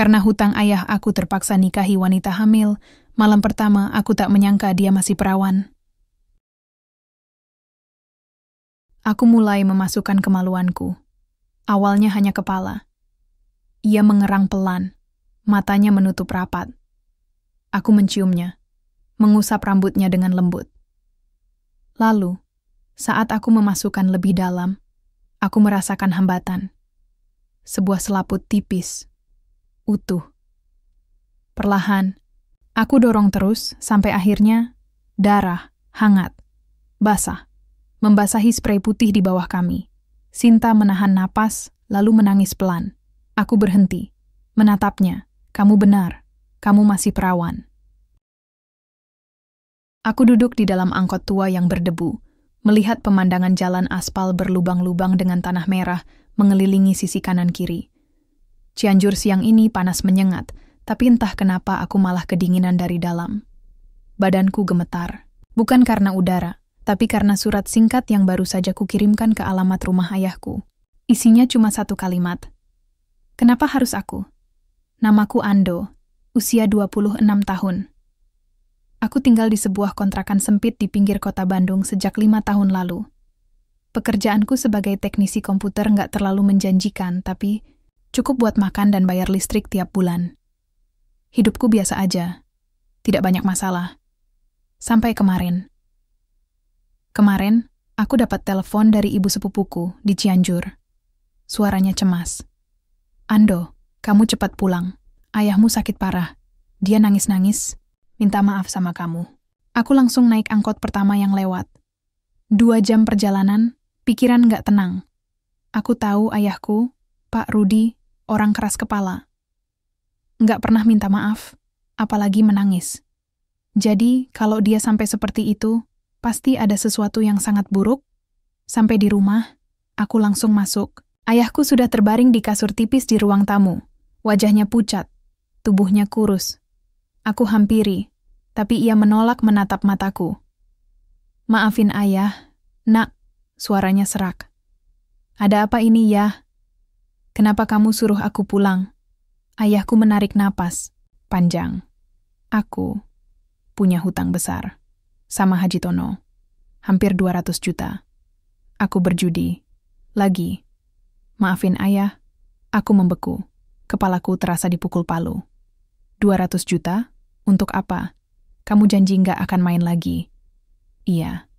Karena hutang ayah aku terpaksa nikahi wanita hamil. Malam pertama aku tak menyangka dia masih perawan. Aku mulai memasukkan kemaluanku. Awalnya hanya kepala. Ia mengerang pelan. Matanya menutup rapat. Aku menciumnya, mengusap rambutnya dengan lembut. Lalu, saat aku memasukkan lebih dalam, aku merasakan hambatan. Sebuah selaput tipis, utuh. Perlahan, aku dorong terus sampai akhirnya darah, hangat, basah, membasahi sprei putih di bawah kami. Sinta menahan napas, lalu menangis pelan. Aku berhenti, menatapnya. Kamu benar, kamu masih perawan. Aku duduk di dalam angkot tua yang berdebu, melihat pemandangan jalan aspal berlubang-lubang dengan tanah merah mengelilingi sisi kanan kiri. Cianjur siang ini panas menyengat, tapi entah kenapa aku malah kedinginan dari dalam. Badanku gemetar, bukan karena udara, tapi karena surat singkat yang baru saja kukirimkan ke alamat rumah ayahku. Isinya cuma satu kalimat. Kenapa harus aku? Namaku Ando, usia 26 tahun. Aku tinggal di sebuah kontrakan sempit di pinggir kota Bandung sejak 5 tahun lalu. Pekerjaanku sebagai teknisi komputer nggak terlalu menjanjikan, tapi cukup buat makan dan bayar listrik tiap bulan. Hidupku biasa aja, tidak banyak masalah. Sampai kemarin. Kemarin, aku dapat telepon dari ibu sepupuku di Cianjur. Suaranya cemas. Ando, kamu cepat pulang. Ayahmu sakit parah. Dia nangis-nangis, minta maaf sama kamu. Aku langsung naik angkot pertama yang lewat. 2 jam perjalanan, pikiran nggak tenang. Aku tahu ayahku, Pak Rudi, orang keras kepala. Nggak pernah minta maaf, apalagi menangis. Jadi, kalau dia sampai seperti itu, pasti ada sesuatu yang sangat buruk. Sampai di rumah, aku langsung masuk. Ayahku sudah terbaring di kasur tipis di ruang tamu. Wajahnya pucat, tubuhnya kurus. Aku hampiri, tapi ia menolak menatap mataku. Maafin ayah, nak, suaranya serak. Ada apa ini ya? Kenapa kamu suruh aku pulang? Ayahku menarik napas, panjang. Aku punya hutang besar, sama Haji Tono. Hampir 200 juta. Aku berjudi. Lagi. Maafin ayah, aku membeku. Kepalaku terasa dipukul palu. 200 juta? Untuk apa? Kamu janji nggak akan main lagi. Iya.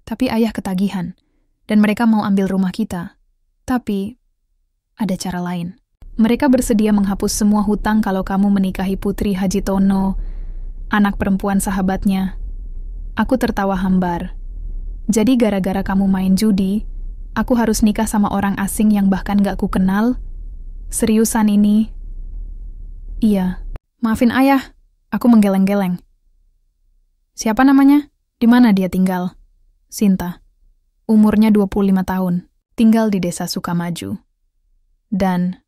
Tapi ayah ketagihan. Dan mereka mau ambil rumah kita. Tapi, ada cara lain. Mereka bersedia menghapus semua hutang kalau kamu menikahi putri Haji Tono, anak perempuan sahabatnya. Aku tertawa hambar. Jadi gara-gara kamu main judi, aku harus nikah sama orang asing yang bahkan gak ku kenal? Seriusan ini? Iya. Maafin ayah, aku menggeleng-geleng. Siapa namanya? Di mana dia tinggal? Sinta. Umurnya 25 tahun. Tinggal di desa Sukamaju. Dan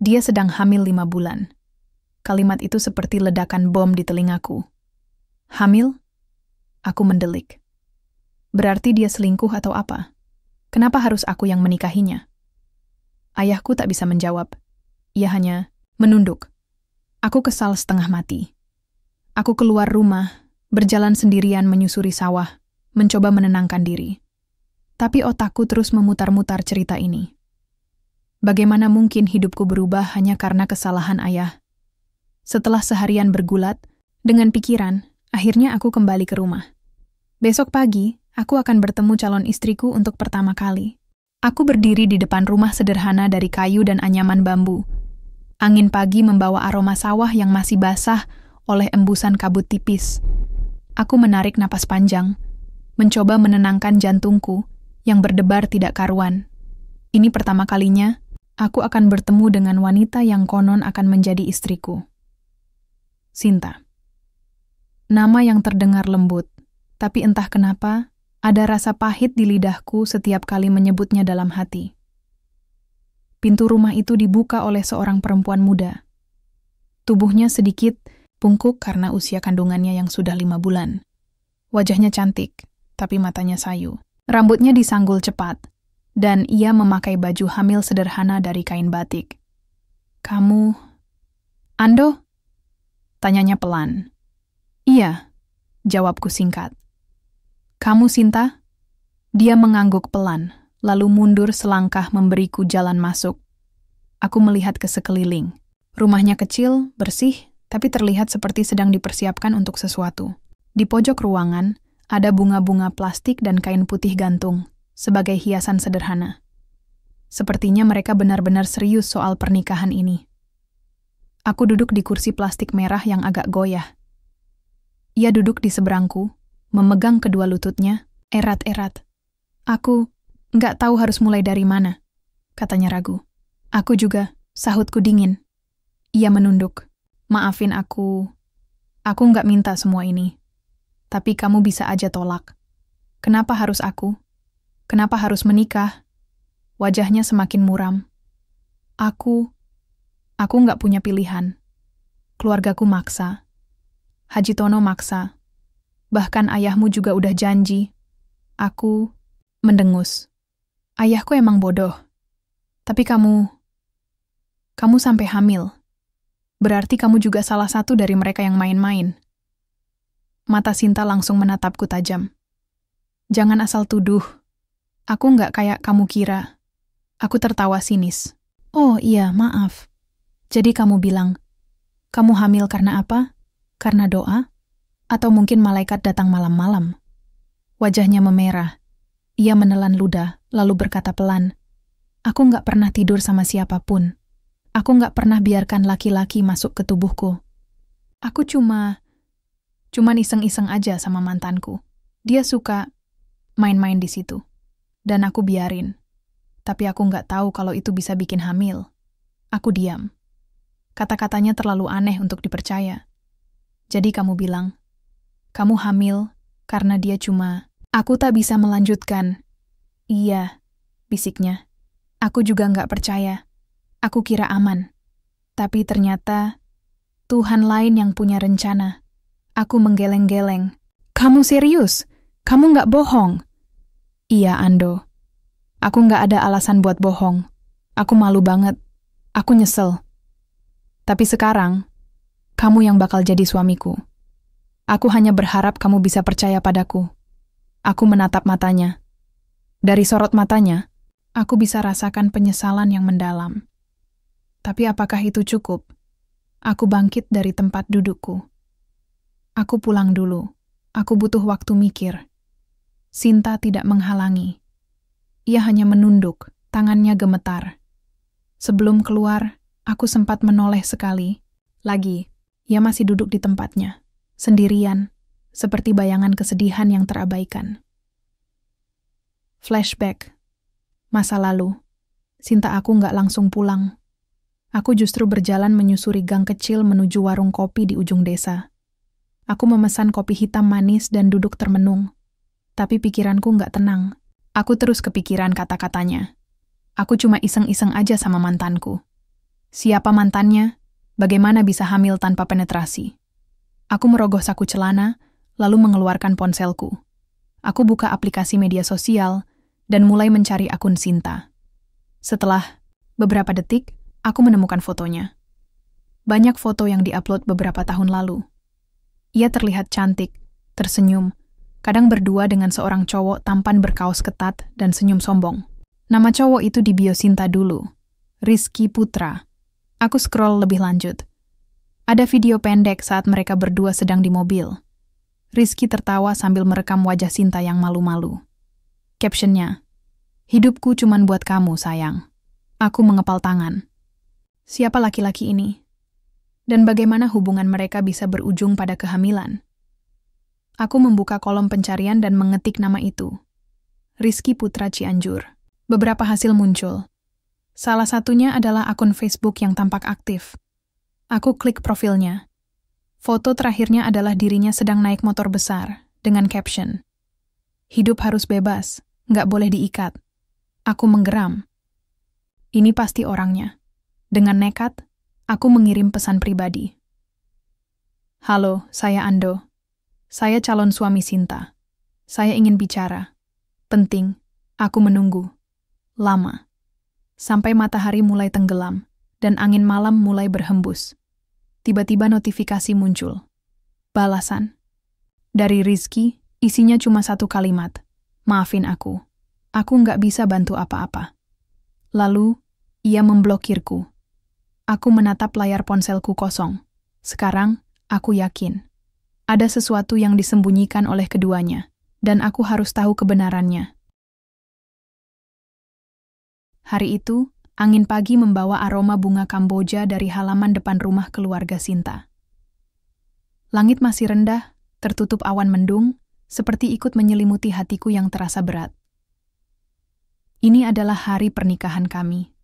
dia sedang hamil 5 bulan. Kalimat itu seperti ledakan bom di telingaku. Hamil? Aku mendelik. Berarti dia selingkuh atau apa? Kenapa harus aku yang menikahinya? Ayahku tak bisa menjawab. Ia hanya menunduk. Aku kesal setengah mati. Aku keluar rumah, berjalan sendirian menyusuri sawah, mencoba menenangkan diri. Tapi otakku terus memutar-mutar cerita ini. Bagaimana mungkin hidupku berubah hanya karena kesalahan ayah? Setelah seharian bergulat, dengan pikiran, akhirnya aku kembali ke rumah. Besok pagi, aku akan bertemu calon istriku untuk pertama kali. Aku berdiri di depan rumah sederhana dari kayu dan anyaman bambu. Angin pagi membawa aroma sawah yang masih basah oleh embusan kabut tipis. Aku menarik napas panjang, mencoba menenangkan jantungku yang berdebar tidak karuan. Ini pertama kalinya, aku akan bertemu dengan wanita yang konon akan menjadi istriku. Sinta. Nama yang terdengar lembut, tapi entah kenapa, ada rasa pahit di lidahku setiap kali menyebutnya dalam hati. Pintu rumah itu dibuka oleh seorang perempuan muda. Tubuhnya sedikit bungkuk karena usia kandungannya yang sudah 5 bulan. Wajahnya cantik, tapi matanya sayu. Rambutnya disanggul cepat, dan ia memakai baju hamil sederhana dari kain batik. Kamu... Ando? Tanyanya pelan. Iya, jawabku singkat. Kamu Sinta? Dia mengangguk pelan, lalu mundur selangkah memberiku jalan masuk. Aku melihat ke sekeliling. Rumahnya kecil, bersih, tapi terlihat seperti sedang dipersiapkan untuk sesuatu. Di pojok ruangan, ada bunga-bunga plastik dan kain putih gantung, sebagai hiasan sederhana. Sepertinya mereka benar-benar serius soal pernikahan ini. Aku duduk di kursi plastik merah yang agak goyah. Ia duduk di seberangku, memegang kedua lututnya, erat-erat. Aku nggak tahu harus mulai dari mana, katanya ragu. Aku juga, sahutku dingin. Ia menunduk. Maafin aku nggak minta semua ini. Tapi kamu bisa aja tolak. Kenapa harus aku? Kenapa harus menikah? Wajahnya semakin muram. Aku nggak punya pilihan. Keluargaku maksa. Haji Tono maksa. Bahkan ayahmu juga udah janji. Aku mendengus. Ayahku emang bodoh. Tapi kamu sampai hamil. Berarti kamu juga salah satu dari mereka yang main-main. Mata Sinta langsung menatapku tajam. Jangan asal tuduh. Aku nggak kayak kamu kira. Aku tertawa sinis. Oh iya, maaf. Jadi kamu bilang, kamu hamil karena apa? Karena doa? Atau mungkin malaikat datang malam-malam? Wajahnya memerah. Ia menelan ludah, lalu berkata pelan, aku nggak pernah tidur sama siapapun. Aku nggak pernah biarkan laki-laki masuk ke tubuhku. Aku cuma iseng-iseng aja sama mantanku. Dia suka main-main di situ. Dan aku biarin. Tapi aku nggak tahu kalau itu bisa bikin hamil. Aku diam. Kata-katanya terlalu aneh untuk dipercaya. Jadi kamu bilang, kamu hamil karena dia cuma... Aku tak bisa melanjutkan. Iya, bisiknya. Aku juga nggak percaya. Aku kira aman. Tapi ternyata Tuhan lain yang punya rencana. Aku menggeleng-geleng. Kamu serius? Kamu nggak bohong? Iya, Ando. Aku nggak ada alasan buat bohong. Aku malu banget. Aku nyesel. Tapi sekarang, kamu yang bakal jadi suamiku. Aku hanya berharap kamu bisa percaya padaku. Aku menatap matanya. Dari sorot matanya, aku bisa rasakan penyesalan yang mendalam. Tapi apakah itu cukup? Aku bangkit dari tempat dudukku. Aku pulang dulu. Aku butuh waktu mikir. Sinta tidak menghalangi. Ia hanya menunduk, tangannya gemetar. Sebelum keluar, aku sempat menoleh sekali. Lagi, ia masih duduk di tempatnya, sendirian, seperti bayangan kesedihan yang terabaikan. Flashback. Masa lalu. Sinta aku nggak langsung pulang. Aku justru berjalan menyusuri gang kecil menuju warung kopi di ujung desa. Aku memesan kopi hitam manis dan duduk termenung. Tapi pikiranku nggak tenang. Aku terus kepikiran kata-katanya. Aku cuma iseng-iseng aja sama mantanku. Siapa mantannya? Bagaimana bisa hamil tanpa penetrasi? Aku merogoh saku celana, lalu mengeluarkan ponselku. Aku buka aplikasi media sosial dan mulai mencari akun Sinta. Setelah beberapa detik, aku menemukan fotonya. Banyak foto yang diupload beberapa tahun lalu. Ia terlihat cantik, tersenyum, kadang berdua dengan seorang cowok tampan berkaos ketat dan senyum sombong. Nama cowok itu di bio Sinta dulu, Rizky Putra. Aku scroll lebih lanjut. Ada video pendek saat mereka berdua sedang di mobil. Rizky tertawa sambil merekam wajah Sinta yang malu-malu. Captionnya, hidupku cuman buat kamu, sayang. Aku mengepal tangan. Siapa laki-laki ini? Dan bagaimana hubungan mereka bisa berujung pada kehamilan? Aku membuka kolom pencarian dan mengetik nama itu. Rizky Putra Cianjur. Beberapa hasil muncul. Salah satunya adalah akun Facebook yang tampak aktif. Aku klik profilnya. Foto terakhirnya adalah dirinya sedang naik motor besar, dengan caption, hidup harus bebas, nggak boleh diikat. Aku menggeram. Ini pasti orangnya. Dengan nekat, aku mengirim pesan pribadi. Halo, saya Ando. Saya calon suami Sinta. Saya ingin bicara. Penting, aku menunggu. Lama. Sampai matahari mulai tenggelam, dan angin malam mulai berhembus. Tiba-tiba notifikasi muncul. Balasan. Dari Rizky, isinya cuma satu kalimat. Maafin aku. Aku nggak bisa bantu apa-apa. Lalu, ia memblokirku. Aku menatap layar ponselku kosong. Sekarang, aku yakin. Ada sesuatu yang disembunyikan oleh keduanya, dan aku harus tahu kebenarannya. Hari itu, angin pagi membawa aroma bunga Kamboja dari halaman depan rumah keluarga Sinta. Langit masih rendah, tertutup awan mendung, seperti ikut menyelimuti hatiku yang terasa berat. Ini adalah hari pernikahan kami.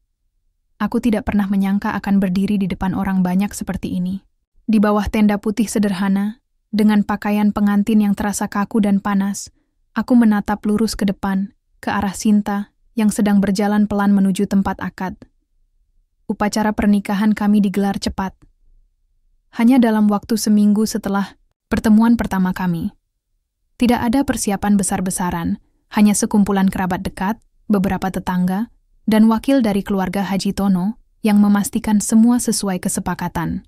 Aku tidak pernah menyangka akan berdiri di depan orang banyak seperti ini. Di bawah tenda putih sederhana, dengan pakaian pengantin yang terasa kaku dan panas, aku menatap lurus ke depan, ke arah Sinta, yang sedang berjalan pelan menuju tempat akad. Upacara pernikahan kami digelar cepat. Hanya dalam waktu seminggu setelah pertemuan pertama kami. Tidak ada persiapan besar-besaran, hanya sekumpulan kerabat dekat, beberapa tetangga, dan wakil dari keluarga Haji Tono yang memastikan semua sesuai kesepakatan.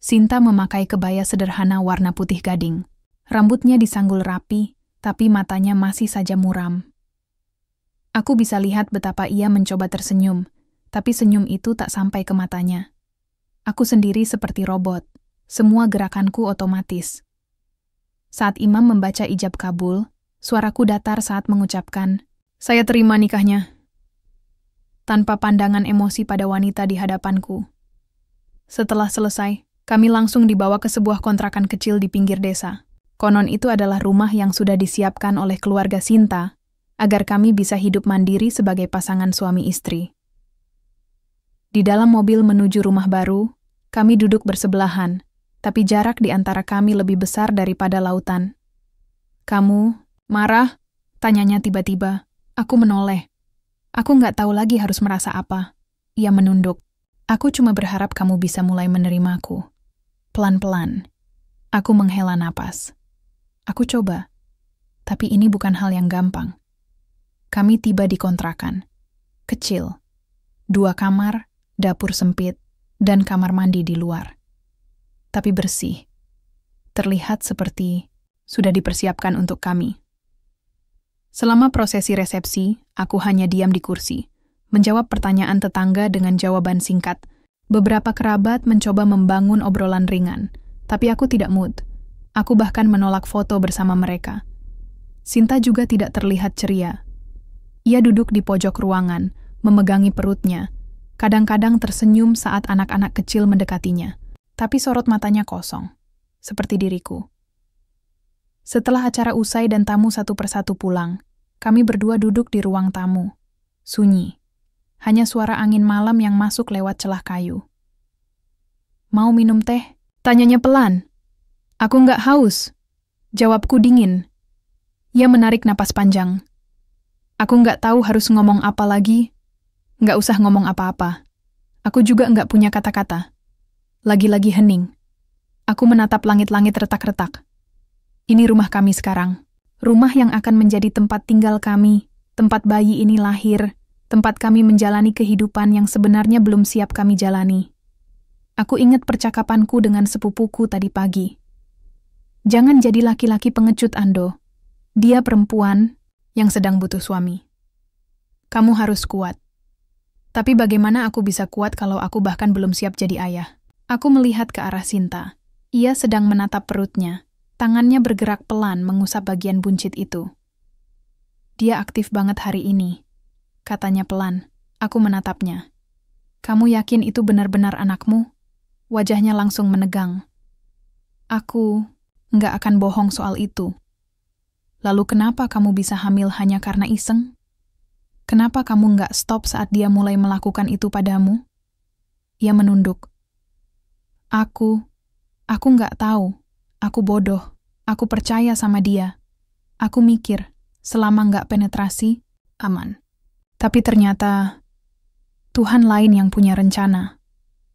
Sinta memakai kebaya sederhana warna putih gading. Rambutnya disanggul rapi, tapi matanya masih saja muram. Aku bisa lihat betapa ia mencoba tersenyum, tapi senyum itu tak sampai ke matanya. Aku sendiri seperti robot, semua gerakanku otomatis. Saat imam membaca ijab kabul, suaraku datar saat mengucapkan, "Saya terima nikahnya." Tanpa pandangan emosi pada wanita di hadapanku. Setelah selesai, kami langsung dibawa ke sebuah kontrakan kecil di pinggir desa. Konon itu adalah rumah yang sudah disiapkan oleh keluarga Sinta, agar kami bisa hidup mandiri sebagai pasangan suami istri. Di dalam mobil menuju rumah baru, kami duduk bersebelahan, tapi jarak di antara kami lebih besar daripada lautan. "Kamu marah?" tanyanya tiba-tiba. Aku menoleh. Aku nggak tahu lagi harus merasa apa. Ia menunduk. "Aku cuma berharap kamu bisa mulai menerimaku." Pelan-pelan, aku menghela napas. Aku coba, tapi ini bukan hal yang gampang. Kami tiba di kontrakan. Kecil. 2 kamar, dapur sempit, dan kamar mandi di luar. Tapi bersih. Terlihat seperti sudah dipersiapkan untuk kami. Selama prosesi resepsi, aku hanya diam di kursi, menjawab pertanyaan tetangga dengan jawaban singkat. Beberapa kerabat mencoba membangun obrolan ringan, tapi aku tidak mood. Aku bahkan menolak foto bersama mereka. Sinta juga tidak terlihat ceria. Ia duduk di pojok ruangan, memegangi perutnya, kadang-kadang tersenyum saat anak-anak kecil mendekatinya, tapi sorot matanya kosong, seperti diriku. Setelah acara usai dan tamu satu persatu pulang, kami berdua duduk di ruang tamu. Sunyi. Hanya suara angin malam yang masuk lewat celah kayu. "Mau minum teh?" tanyanya pelan. "Aku nggak haus." Jawabku dingin. Ia menarik napas panjang. Aku nggak tahu harus ngomong apa lagi. Nggak usah ngomong apa-apa. Aku juga nggak punya kata-kata. Lagi-lagi hening. Aku menatap langit-langit retak-retak. Ini rumah kami sekarang. Rumah yang akan menjadi tempat tinggal kami, tempat bayi ini lahir, tempat kami menjalani kehidupan yang sebenarnya belum siap kami jalani. Aku ingat percakapanku dengan sepupuku tadi pagi. Jangan jadi laki-laki pengecut, Ando. Dia perempuan yang sedang butuh suami. Kamu harus kuat. Tapi bagaimana aku bisa kuat kalau aku bahkan belum siap jadi ayah? Aku melihat ke arah Sinta. Ia sedang menatap perutnya. Tangannya bergerak pelan mengusap bagian buncit itu. "Dia aktif banget hari ini," katanya pelan. Aku menatapnya. "Kamu yakin itu benar-benar anakmu?" Wajahnya langsung menegang. "Aku nggak akan bohong soal itu." "Lalu kenapa kamu bisa hamil hanya karena iseng? Kenapa kamu nggak stop saat dia mulai melakukan itu padamu?" Ia menunduk. Aku nggak tahu. Aku bodoh. Aku percaya sama dia. Aku mikir, selama nggak penetrasi, aman. Tapi ternyata, Tuhan lain yang punya rencana.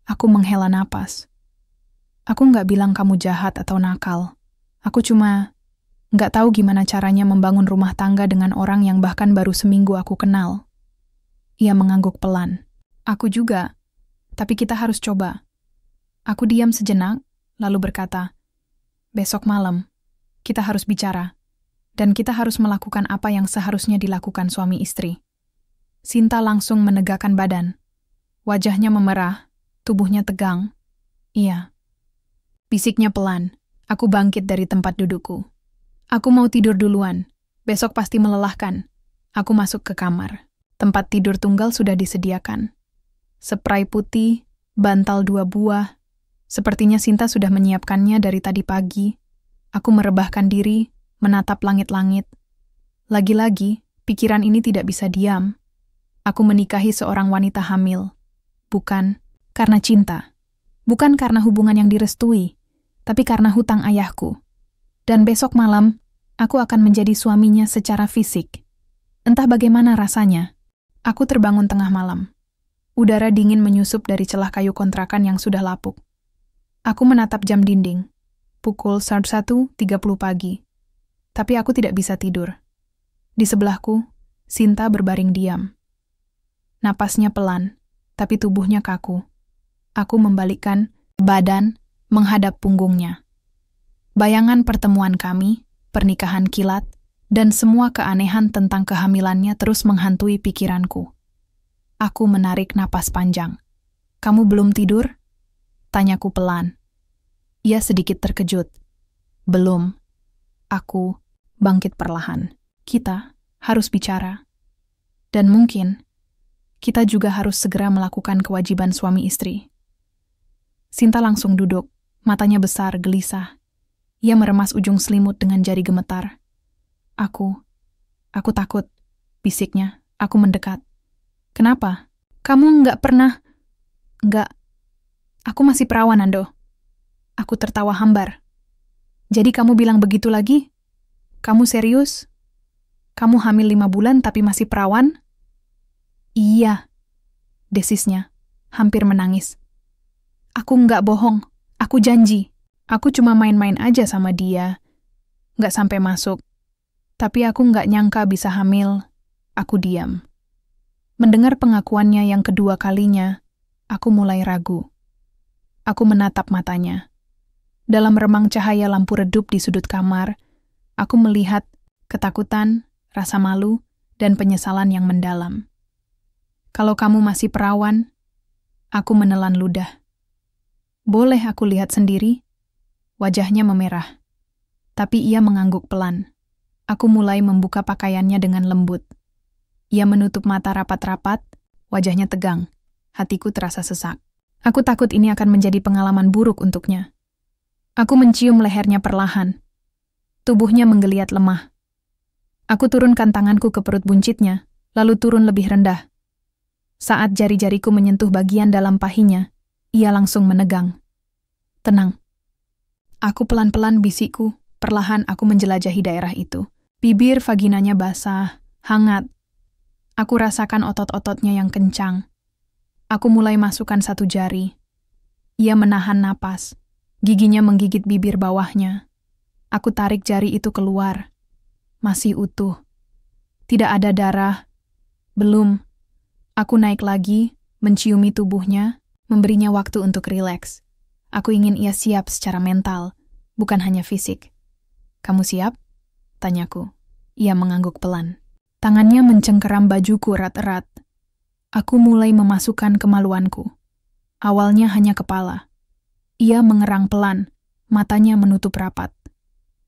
Aku menghela napas. Aku nggak bilang kamu jahat atau nakal. Aku cuma nggak tahu gimana caranya membangun rumah tangga dengan orang yang bahkan baru seminggu aku kenal. Ia mengangguk pelan. Aku juga. Tapi kita harus coba. Aku diam sejenak, lalu berkata, besok malam, kita harus bicara. Dan kita harus melakukan apa yang seharusnya dilakukan suami istri. Sinta langsung menegakkan badan. Wajahnya memerah, tubuhnya tegang. Iya. Bisiknya pelan. Aku bangkit dari tempat dudukku. Aku mau tidur duluan. Besok pasti melelahkan. Aku masuk ke kamar. Tempat tidur tunggal sudah disediakan. Spray putih, bantal 2 buah. Sepertinya Sinta sudah menyiapkannya dari tadi pagi. Aku merebahkan diri, menatap langit-langit. Lagi-lagi, pikiran ini tidak bisa diam. Aku menikahi seorang wanita hamil. Bukan karena cinta. Bukan karena hubungan yang direstui, tapi karena hutang ayahku. Dan besok malam, aku akan menjadi suaminya secara fisik. Entah bagaimana rasanya. Aku terbangun tengah malam. Udara dingin menyusup dari celah kayu kontrakan yang sudah lapuk. Aku menatap jam dinding. Pukul 1:30 pagi. Tapi aku tidak bisa tidur. Di sebelahku, Sinta berbaring diam. Napasnya pelan, tapi tubuhnya kaku. Aku membalikkan badan menghadap punggungnya. Bayangan pertemuan kami, pernikahan kilat, dan semua keanehan tentang kehamilannya terus menghantui pikiranku. Aku menarik napas panjang. "Kamu belum tidur?" Tanyaku pelan. Ia sedikit terkejut. "Belum." Aku bangkit perlahan. "Kita harus bicara. Dan mungkin, kita juga harus segera melakukan kewajiban suami istri." Sinta langsung duduk, matanya besar, gelisah. Ia meremas ujung selimut dengan jari gemetar. Aku takut," bisiknya. Aku mendekat. "Kenapa? Kamu nggak pernah..." "Nggak, aku masih perawan, Ando." Aku tertawa hambar. "Jadi kamu bilang begitu lagi? Kamu serius? Kamu hamil 5 bulan tapi masih perawan?" "Iya," desisnya, hampir menangis. "Aku nggak bohong, aku janji. Aku cuma main-main aja sama dia. Nggak sampai masuk. Tapi aku nggak nyangka bisa hamil." Aku diam. Mendengar pengakuannya yang kedua kalinya, aku mulai ragu. Aku menatap matanya. Dalam remang cahaya lampu redup di sudut kamar, aku melihat ketakutan, rasa malu, dan penyesalan yang mendalam. "Kalau kamu masih perawan," aku menelan ludah. "Boleh aku lihat sendiri?" Wajahnya memerah. Tapi ia mengangguk pelan. Aku mulai membuka pakaiannya dengan lembut. Ia menutup mata rapat-rapat, wajahnya tegang. Hatiku terasa sesak. Aku takut ini akan menjadi pengalaman buruk untuknya. Aku mencium lehernya perlahan. Tubuhnya menggeliat lemah. Aku turunkan tanganku ke perut buncitnya, lalu turun lebih rendah. Saat jari-jariku menyentuh bagian dalam pahinya, ia langsung menegang. "Tenang." Aku pelan-pelan bisikku, perlahan aku menjelajahi daerah itu. Bibir vaginanya basah, hangat. Aku rasakan otot-ototnya yang kencang. Aku mulai masukkan 1 jari. Ia menahan napas. Giginya menggigit bibir bawahnya. Aku tarik jari itu keluar. Masih utuh. Tidak ada darah. Belum. Aku naik lagi, menciumi tubuhnya, memberinya waktu untuk rileks. Aku ingin ia siap secara mental, bukan hanya fisik. "Kamu siap?" tanyaku. Ia mengangguk pelan. Tangannya mencengkeram bajuku erat-erat. Aku mulai memasukkan kemaluanku. Awalnya hanya kepala. Ia mengerang pelan, matanya menutup rapat.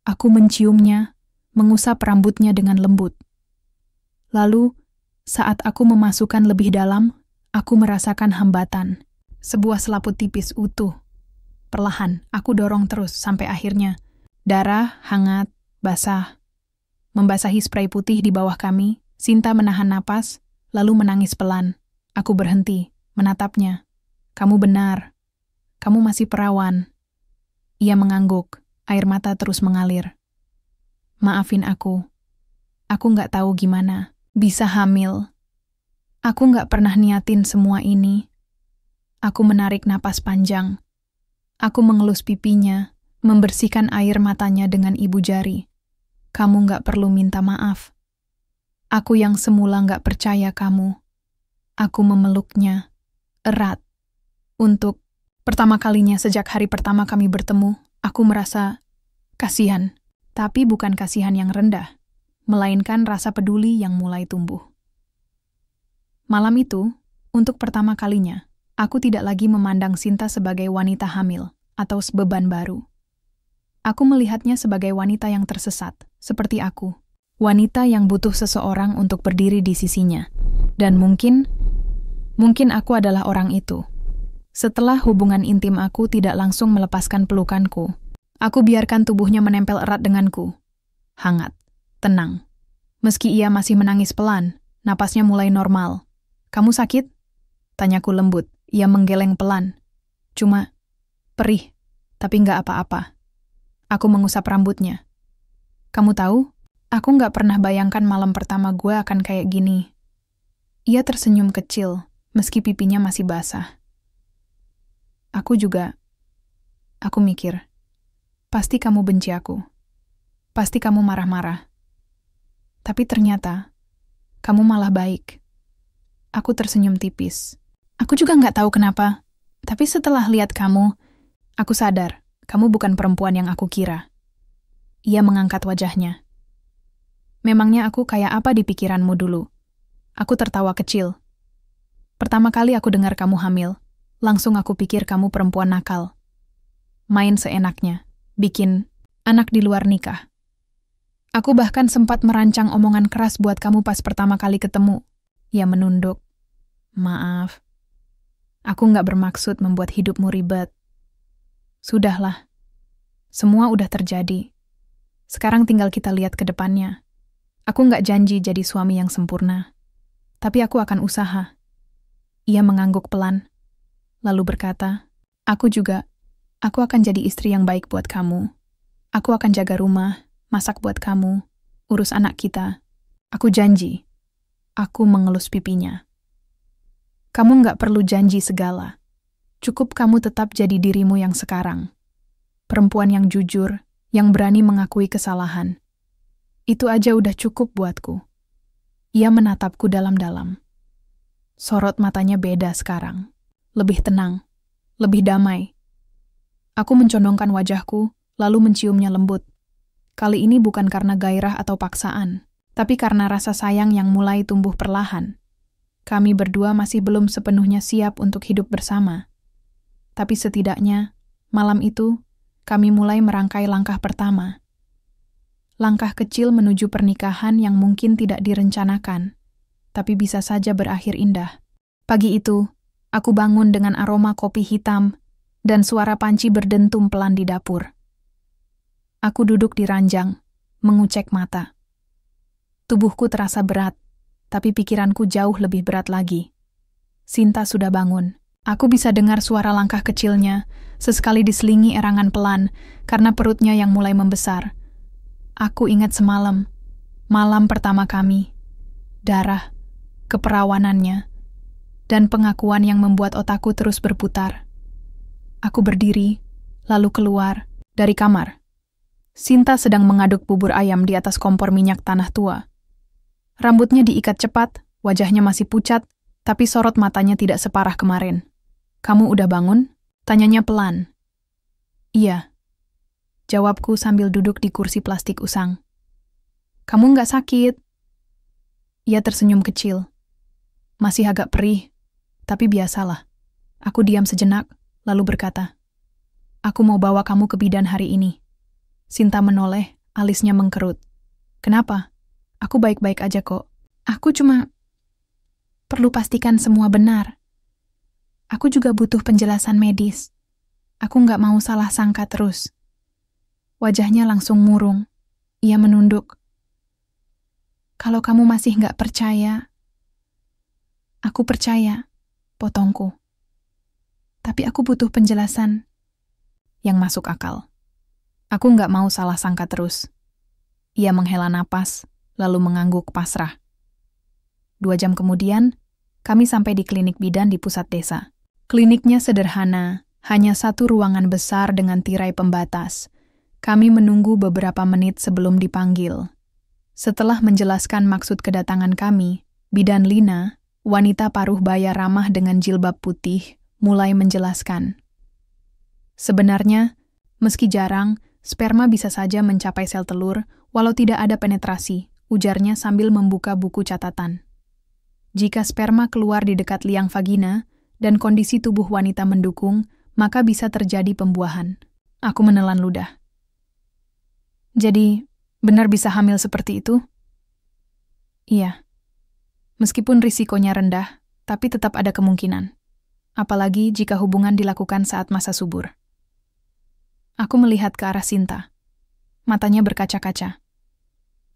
Aku menciumnya, mengusap rambutnya dengan lembut. Lalu, saat aku memasukkan lebih dalam, aku merasakan hambatan. Sebuah selaput tipis utuh. Perlahan, aku dorong terus sampai akhirnya. Darah, hangat, basah. Membasahi spray putih di bawah kami, Sinta menahan napas, lalu menangis pelan. Aku berhenti, menatapnya. "Kamu benar. Kamu masih perawan." Ia mengangguk, air mata terus mengalir. "Maafin aku. Aku nggak tahu gimana bisa hamil. Aku nggak pernah niatin semua ini." Aku menarik napas panjang. Aku mengelus pipinya, membersihkan air matanya dengan ibu jari. "Kamu nggak perlu minta maaf. Aku yang semula nggak percaya kamu." Aku memeluknya, erat. Untuk pertama kalinya sejak hari pertama kami bertemu, aku merasa kasihan. Tapi bukan kasihan yang rendah, melainkan rasa peduli yang mulai tumbuh. Malam itu, untuk pertama kalinya, aku tidak lagi memandang Sinta sebagai wanita hamil atau beban baru. Aku melihatnya sebagai wanita yang tersesat, seperti aku. Wanita yang butuh seseorang untuk berdiri di sisinya. Dan mungkin aku adalah orang itu. Setelah hubungan intim aku tidak langsung melepaskan pelukanku, aku biarkan tubuhnya menempel erat denganku. Hangat, tenang. Meski ia masih menangis pelan, napasnya mulai normal. "Kamu sakit?" tanyaku lembut. Ia menggeleng pelan. "Cuma perih, tapi nggak apa-apa." Aku mengusap rambutnya. "Kamu tahu, aku nggak pernah bayangkan malam pertama gue akan kayak gini." Ia tersenyum kecil, meski pipinya masih basah. Aku mikir, pasti kamu benci aku. Pasti kamu marah-marah. Tapi ternyata, kamu malah baik. Aku tersenyum tipis. Aku juga nggak tahu kenapa, tapi setelah lihat kamu, aku sadar, kamu bukan perempuan yang aku kira. Ia mengangkat wajahnya. "Memangnya aku kayak apa di pikiranmu dulu?" Aku tertawa kecil. "Pertama kali aku dengar kamu hamil, langsung aku pikir kamu perempuan nakal. Main seenaknya, bikin anak di luar nikah. Aku bahkan sempat merancang omongan keras buat kamu pas pertama kali ketemu." Ia menunduk. "Maaf. Aku nggak bermaksud membuat hidupmu ribet." "Sudahlah. Semua udah terjadi. Sekarang tinggal kita lihat ke depannya. Aku nggak janji jadi suami yang sempurna. Tapi aku akan usaha." Ia mengangguk pelan, lalu berkata, Aku akan jadi istri yang baik buat kamu. Aku akan jaga rumah, masak buat kamu, urus anak kita. Aku janji." Aku mengelus pipinya. "Kamu nggak perlu janji segala. Cukup kamu tetap jadi dirimu yang sekarang. Perempuan yang jujur, yang berani mengakui kesalahan. Itu aja udah cukup buatku." Ia menatapku dalam-dalam. Sorot matanya beda sekarang. Lebih tenang, lebih damai. Aku mencondongkan wajahku, lalu menciumnya lembut. Kali ini bukan karena gairah atau paksaan, tapi karena rasa sayang yang mulai tumbuh perlahan. Kami berdua masih belum sepenuhnya siap untuk hidup bersama. Tapi setidaknya, malam itu, kami mulai merangkai langkah pertama. Langkah kecil menuju pernikahan yang mungkin tidak direncanakan, tapi bisa saja berakhir indah. Pagi itu, aku bangun dengan aroma kopi hitam dan suara panci berdentum pelan di dapur. Aku duduk di ranjang, mengucek mata. Tubuhku terasa berat, tapi pikiranku jauh lebih berat lagi. Sinta sudah bangun. Aku bisa dengar suara langkah kecilnya, sesekali diselingi erangan pelan karena perutnya yang mulai membesar. Aku ingat semalam, malam pertama kami, darah, keperawanannya, dan pengakuan yang membuat otakku terus berputar. Aku berdiri, lalu keluar dari kamar. Sinta sedang mengaduk bubur ayam di atas kompor minyak tanah tua. Rambutnya diikat cepat, wajahnya masih pucat, tapi sorot matanya tidak separah kemarin. "Kamu udah bangun?" tanyanya pelan. "Iya," jawabku sambil duduk di kursi plastik usang. "Kamu nggak sakit?" Ia tersenyum kecil. "Masih agak perih, tapi biasalah." Aku diam sejenak, lalu berkata, "Aku mau bawa kamu ke bidan hari ini." Sinta menoleh, alisnya mengkerut. "Kenapa? Aku baik-baik aja kok. Aku cuma perlu pastikan semua benar. Aku juga butuh penjelasan medis. Aku nggak mau salah sangka terus." Wajahnya langsung murung. Ia menunduk. "Kalau kamu masih nggak percaya..." "Aku percaya," potongku. "Tapi aku butuh penjelasan yang masuk akal. Aku nggak mau salah sangka terus." Ia menghela napas, lalu mengangguk pasrah. 2 jam kemudian, kami sampai di klinik bidan di pusat desa. Kliniknya sederhana, hanya satu ruangan besar dengan tirai pembatas. Kami menunggu beberapa menit sebelum dipanggil. Setelah menjelaskan maksud kedatangan kami, bidan Lina, wanita paruh baya ramah dengan jilbab putih, mulai menjelaskan. Sebenarnya, meski jarang, sperma bisa saja mencapai sel telur walau tidak ada penetrasi, ujarnya sambil membuka buku catatan. Jika sperma keluar di dekat liang vagina dan kondisi tubuh wanita mendukung, maka bisa terjadi pembuahan. Aku menelan ludah. Jadi, benar bisa hamil seperti itu? Iya. Meskipun risikonya rendah, tapi tetap ada kemungkinan. Apalagi jika hubungan dilakukan saat masa subur. Aku melihat ke arah Sinta. Matanya berkaca-kaca.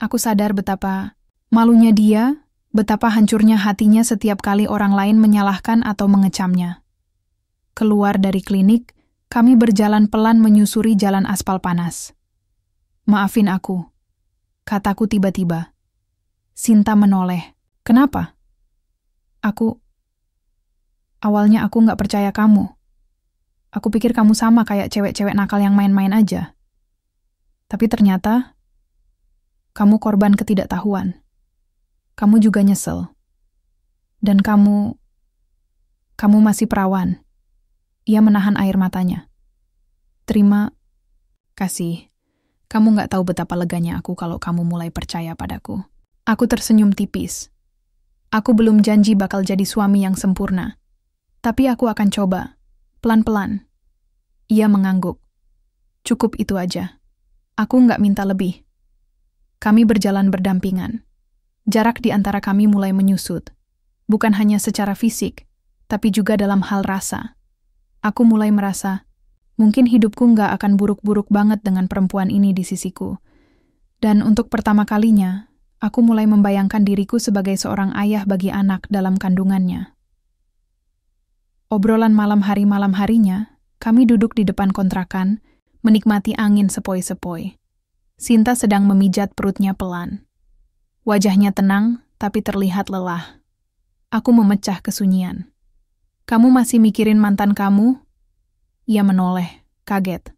Aku sadar betapa malunya dia, betapa hancurnya hatinya setiap kali orang lain menyalahkan atau mengecamnya. Keluar dari klinik, kami berjalan pelan menyusuri jalan aspal panas. Maafin aku, kataku tiba-tiba. Sinta menoleh. Kenapa? Awalnya aku nggak percaya kamu. Aku pikir kamu sama kayak cewek-cewek nakal yang main-main aja. Tapi ternyata, kamu korban ketidaktahuan. Kamu juga nyesel. Dan kamu masih perawan. Ia menahan air matanya. Terima kasih. Kamu nggak tahu betapa leganya aku kalau kamu mulai percaya padaku. Aku tersenyum tipis. Aku belum janji bakal jadi suami yang sempurna. Tapi aku akan coba. Pelan-pelan. Ia mengangguk. Cukup itu aja. Aku nggak minta lebih. Kami berjalan berdampingan. Jarak di antara kami mulai menyusut. Bukan hanya secara fisik, tapi juga dalam hal rasa. Aku mulai merasa, mungkin hidupku nggak akan buruk-buruk banget dengan perempuan ini di sisiku. Dan untuk pertama kalinya, aku mulai membayangkan diriku sebagai seorang ayah bagi anak dalam kandungannya. Obrolan malam harinya, kami duduk di depan kontrakan, menikmati angin sepoi-sepoi. Sinta sedang memijat perutnya pelan. Wajahnya tenang, tapi terlihat lelah. Aku memecah kesunyian. Kamu masih mikirin mantan kamu? Ia menoleh, kaget.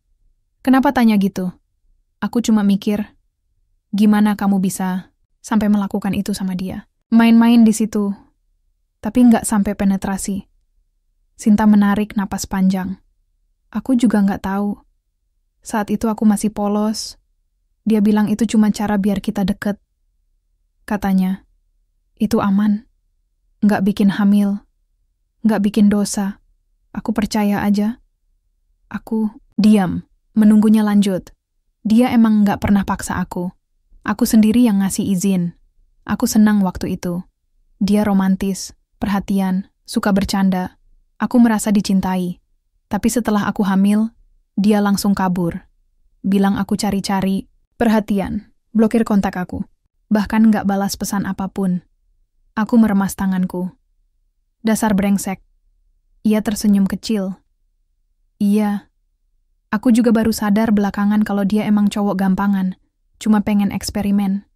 Kenapa tanya gitu? Aku cuma mikir, gimana kamu bisa sampai melakukan itu sama dia? Main-main di situ, tapi nggak sampai penetrasi. Sinta menarik napas panjang. Aku juga nggak tahu. Saat itu aku masih polos. Dia bilang itu cuma cara biar kita deket. Katanya, itu aman. Nggak bikin hamil. Nggak bikin dosa. Aku percaya aja. Aku diam, menunggunya lanjut. Dia emang nggak pernah paksa aku. Aku sendiri yang ngasih izin. Aku senang waktu itu. Dia romantis, perhatian, suka bercanda. Aku merasa dicintai. Tapi setelah aku hamil, dia langsung kabur. Bilang aku cari-cari, perhatian, blokir kontak aku. Bahkan nggak balas pesan apapun. Aku meremas tanganku. Dasar brengsek. Ia tersenyum kecil. Iya. Aku juga baru sadar belakangan kalau dia emang cowok gampangan. Cuma pengen eksperimen.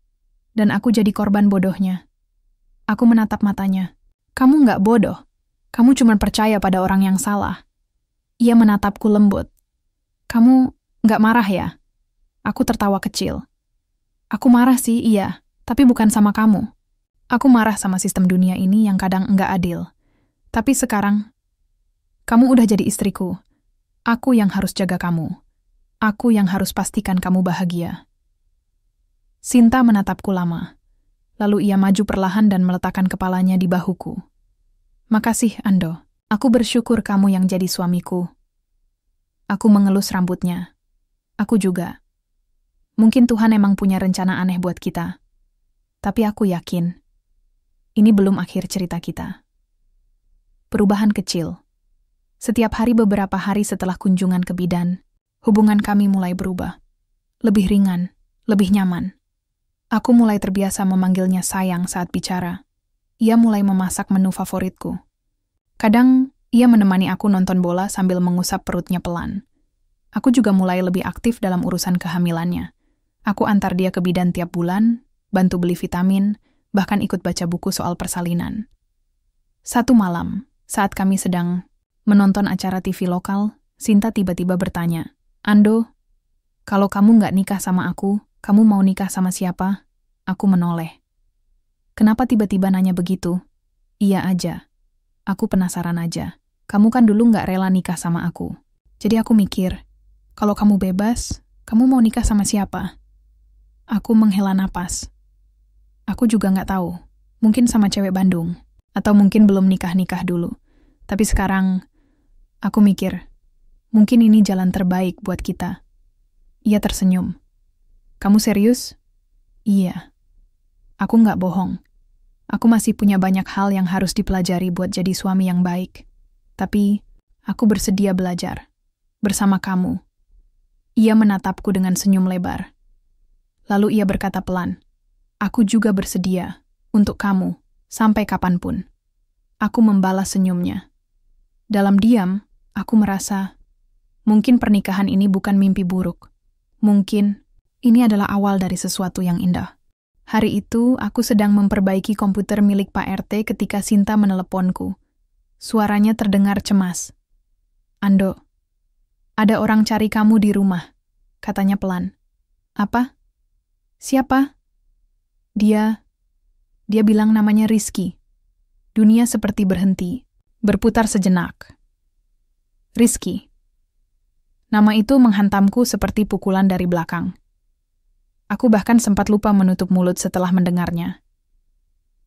Dan aku jadi korban bodohnya. Aku menatap matanya. Kamu nggak bodoh. Kamu cuma percaya pada orang yang salah. Ia menatapku lembut. Kamu nggak marah ya? Aku tertawa kecil. Aku marah sih, iya. Tapi bukan sama kamu. Aku marah sama sistem dunia ini yang kadang nggak adil. Tapi sekarang, kamu udah jadi istriku. Aku yang harus jaga kamu. Aku yang harus pastikan kamu bahagia. Sinta menatapku lama. Lalu ia maju perlahan dan meletakkan kepalanya di bahuku. Makasih, Ando. Aku bersyukur kamu yang jadi suamiku. Aku mengelus rambutnya. Aku juga. Mungkin Tuhan emang punya rencana aneh buat kita. Tapi aku yakin, ini belum akhir cerita kita. Perubahan kecil. Setiap hari beberapa hari setelah kunjungan ke bidan, hubungan kami mulai berubah. Lebih ringan, lebih nyaman. Aku mulai terbiasa memanggilnya sayang saat bicara. Ia mulai memasak menu favoritku. Kadang, ia menemani aku nonton bola sambil mengusap perutnya pelan. Aku juga mulai lebih aktif dalam urusan kehamilannya. Aku antar dia ke bidan tiap bulan, bantu beli vitamin, bahkan ikut baca buku soal persalinan. Satu malam, saat kami sedang menonton acara TV lokal, Sinta tiba-tiba bertanya, Ando, kalau kamu nggak nikah sama aku, kamu mau nikah sama siapa? Aku menoleh. Kenapa tiba-tiba nanya begitu? Iya aja. Aku penasaran aja. Kamu kan dulu nggak rela nikah sama aku. Jadi aku mikir, kalau kamu bebas, kamu mau nikah sama siapa? Aku menghela napas. Aku juga nggak tahu. Mungkin sama cewek Bandung. Atau mungkin belum nikah-nikah dulu. Tapi sekarang, aku mikir, mungkin ini jalan terbaik buat kita. Ia tersenyum. Kamu serius? Iya. Aku nggak bohong. Aku masih punya banyak hal yang harus dipelajari buat jadi suami yang baik. Tapi, aku bersedia belajar. Bersama kamu. Ia menatapku dengan senyum lebar. Lalu ia berkata pelan, aku juga bersedia untuk kamu sampai kapanpun. Aku membalas senyumnya. Dalam diam, aku merasa mungkin pernikahan ini bukan mimpi buruk. Mungkin ini adalah awal dari sesuatu yang indah. Hari itu, aku sedang memperbaiki komputer milik Pak RT ketika Sinta meneleponku. Suaranya terdengar cemas. Ando, ada orang cari kamu di rumah, katanya pelan. Apa? Siapa? Dia bilang namanya Rizky. Dunia seperti berhenti, berputar sejenak. Rizky. Nama itu menghantamku seperti pukulan dari belakang. Aku bahkan sempat lupa menutup mulut setelah mendengarnya.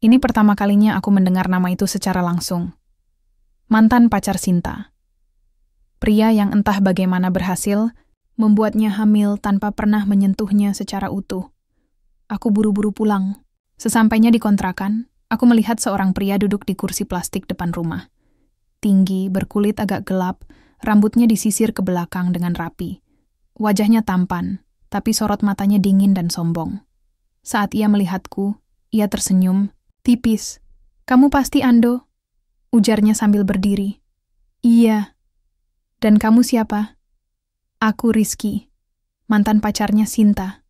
Ini pertama kalinya aku mendengar nama itu secara langsung. Mantan pacar Sinta. Pria yang entah bagaimana berhasil membuatnya hamil tanpa pernah menyentuhnya secara utuh. Aku buru-buru pulang. Sesampainya di kontrakan, aku melihat seorang pria duduk di kursi plastik depan rumah. Tinggi, berkulit agak gelap, rambutnya disisir ke belakang dengan rapi. Wajahnya tampan, tapi sorot matanya dingin dan sombong. Saat ia melihatku, ia tersenyum, tipis. Kamu pasti Ando? Ujarnya sambil berdiri. Iya. Dan kamu siapa? Aku Rizky, mantan pacarnya Sinta.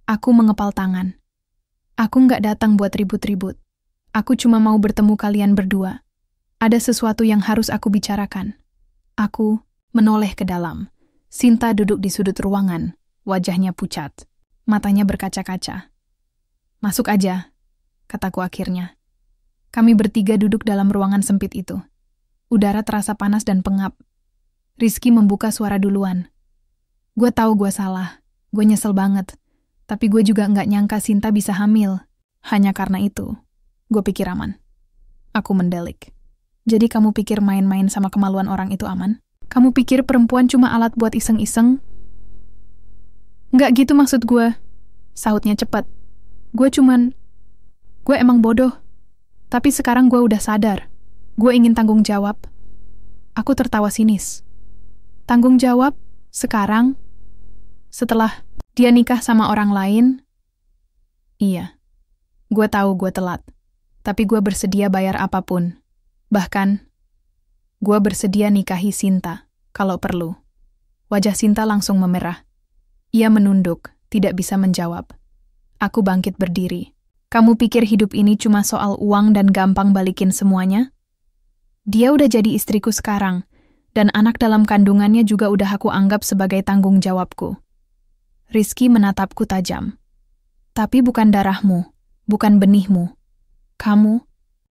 Aku mengepal tangan. Aku nggak datang buat ribut-ribut. Aku cuma mau bertemu kalian berdua. Ada sesuatu yang harus aku bicarakan. Aku menoleh ke dalam. Sinta duduk di sudut ruangan, wajahnya pucat, matanya berkaca-kaca. Masuk aja, kataku akhirnya. Kami bertiga duduk dalam ruangan sempit itu. Udara terasa panas dan pengap. Rizky membuka suara duluan. Gue tahu gue salah, gue nyesel banget. Tapi gue juga nggak nyangka Sinta bisa hamil. Hanya karena itu, gue pikir aman. Aku mendelik. Jadi kamu pikir main-main sama kemaluan orang itu aman? Kamu pikir perempuan cuma alat buat iseng-iseng? Nggak gitu maksud gue. Sahutnya cepat. Gue emang bodoh. Tapi sekarang gue udah sadar. Gue ingin tanggung jawab. Aku tertawa sinis. Tanggung jawab? Sekarang? Setelah dia nikah sama orang lain? Iya. Gue tahu gue telat. Tapi gue bersedia bayar apapun. Bahkan, gue bersedia nikahi Sinta, kalau perlu. Wajah Sinta langsung memerah. Ia menunduk, tidak bisa menjawab. Aku bangkit berdiri. Kamu pikir hidup ini cuma soal uang dan gampang balikin semuanya? Dia udah jadi istriku sekarang, dan anak dalam kandungannya juga udah aku anggap sebagai tanggung jawabku. Rizky menatapku tajam. Tapi bukan darahmu, bukan benihmu. Kamu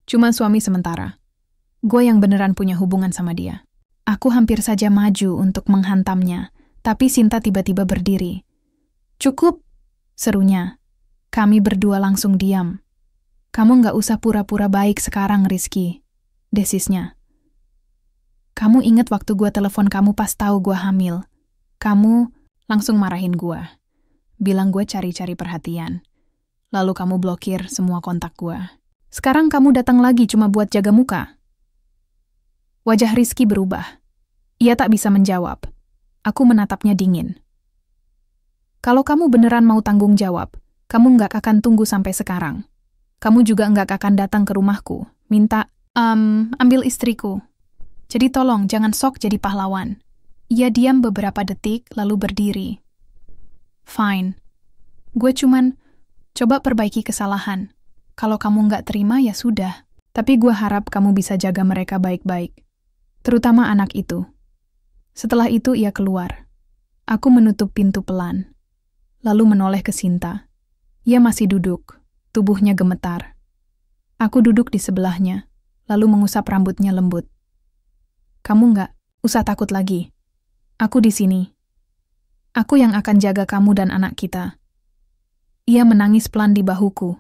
cuma suami sementara. Gue yang beneran punya hubungan sama dia. Aku hampir saja maju untuk menghantamnya, tapi Sinta tiba-tiba berdiri. Cukup, serunya. Kami berdua langsung diam. Kamu nggak usah pura-pura baik sekarang, Rizky. Desisnya. Kamu inget waktu gue telepon kamu pas tahu gue hamil. Kamu langsung marahin gue. Bilang gue cari-cari perhatian. Lalu kamu blokir semua kontak gue. Sekarang kamu datang lagi cuma buat jaga muka. Wajah Rizky berubah. Ia tak bisa menjawab. Aku menatapnya dingin. Kalau kamu beneran mau tanggung jawab, kamu nggak akan tunggu sampai sekarang. Kamu juga nggak akan datang ke rumahku, minta, ambil istriku. Jadi tolong jangan sok jadi pahlawan. Ia diam beberapa detik lalu berdiri. Fine. Gue cuman coba perbaiki kesalahan. Kalau kamu nggak terima ya sudah. Tapi gue harap kamu bisa jaga mereka baik-baik. Terutama anak itu. Setelah itu ia keluar. Aku menutup pintu pelan. Lalu menoleh ke Sinta. Ia masih duduk, tubuhnya gemetar. Aku duduk di sebelahnya, lalu mengusap rambutnya lembut. Kamu nggak usah takut lagi. Aku di sini. Aku yang akan jaga kamu dan anak kita. Ia menangis pelan di bahuku.